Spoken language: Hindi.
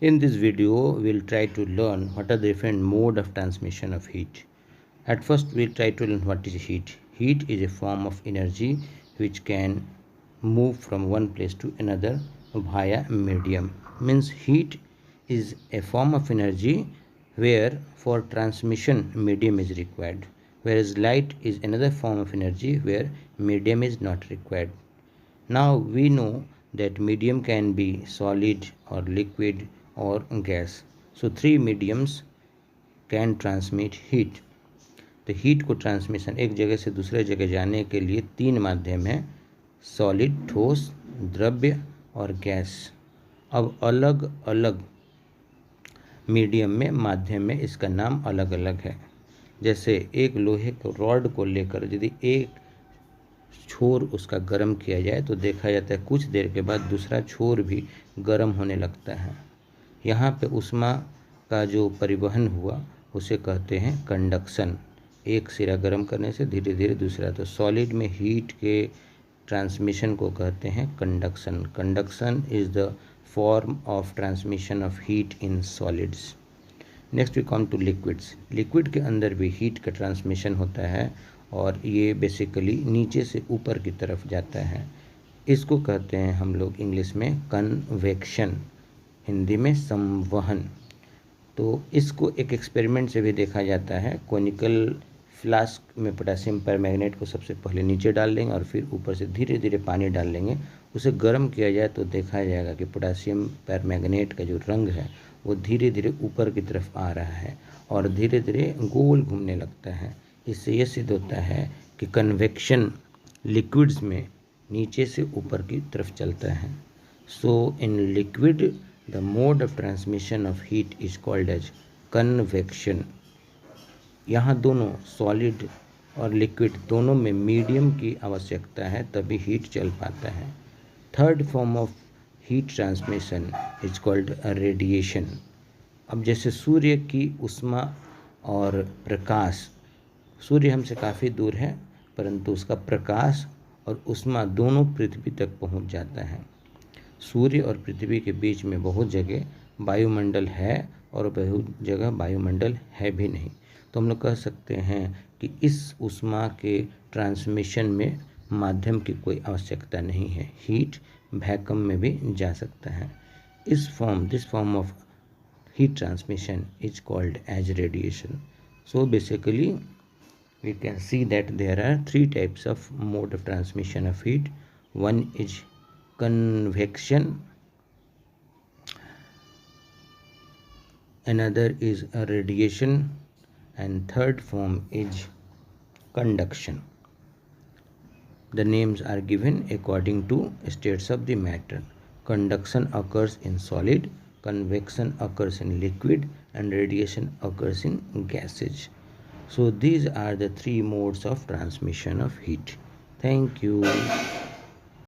In this video, we'll try to learn what are the different mode of transmission of heat. At first, we'll try to learn what is heat. Heat is a form of energy which can move from one place to another via medium. Means heat is a form of energy where for transmission medium is required, whereas light is another form of energy where medium is not required. Now we know that medium can be solid or liquid or gas. So three mediums can transmit heat. तो हीट को ट्रांसमिशन एक जगह से दूसरे जगह जाने के लिए तीन माध्यम है, सॉलिड, ठोस, द्रव्य और गैस. अब अलग अलग मीडियम में माध्यम में इसका नाम अलग अलग है. जैसे एक लोहे को रॉड को लेकर यदि एक छोर उसका गर्म किया जाए तो देखा जाता है कुछ देर के बाद दूसरा छोर भी गर्म होने लगता है. यहाँ पे ऊष्मा का जो परिवहन हुआ उसे कहते हैं कंडक्शन. एक सिरा गर्म करने से धीरे धीरे दूसरा. तो सॉलिड में हीट के ट्रांसमिशन को कहते हैं conduction. Conduction is the form of transmission of heat in solids. Next we come to liquids. Liquid के अंदर भी हीट का ट्रांसमिशन होता है और ये बेसिकली नीचे से ऊपर की तरफ जाता है. इसको कहते हैं हम लोग इंग्लिश में कन्वेक्शन, हिंदी में संवहन. तो इसको एक एक्सपेरिमेंट से भी देखा जाता है. कोनिकल फ्लास्क में पोटेशियम परमैंगनेट को सबसे पहले नीचे डाल लेंगे और फिर ऊपर से धीरे धीरे पानी डाल लेंगे. उसे गर्म किया जाए तो देखा जाएगा कि पोटेशियम परमैंगनेट का जो रंग है वो धीरे धीरे ऊपर की तरफ आ रहा है और धीरे धीरे गोल घूमने लगता है. इससे ये सिद्ध होता है कि कन्वेक्शन लिक्विड्स में नीचे से ऊपर की तरफ चलता है. So in liquid the mode of transmission of heat is called as convection. यहाँ दोनों सॉलिड और लिक्विड दोनों में मीडियम की आवश्यकता है तभी हीट चल पाता है. Third form of heat transmission is called radiation. अब जैसे सूर्य की ऊष्मा और प्रकाश, सूर्य हमसे काफ़ी दूर है परंतु उसका प्रकाश और ऊष्मा दोनों पृथ्वी तक पहुंच जाता है. सूर्य और पृथ्वी के बीच में बहुत जगह वायुमंडल है और बहुत जगह वायुमंडल है भी नहीं. तो हम लोग कह सकते हैं कि इस ऊष्मा के ट्रांसमिशन में माध्यम की कोई आवश्यकता नहीं है. हीट वैक्यूम में भी जा सकता है. This form of heat transmission is called as radiation. So basically we can see that there are three types of mode of transmission of heat. One is convection, another is a radiation, and third form is conduction. The names are given according to states of the matter. Conduction occurs in solid, convection occurs in liquid, and radiation occurs in gases. So these are the three modes of transmission of heat. Thank you.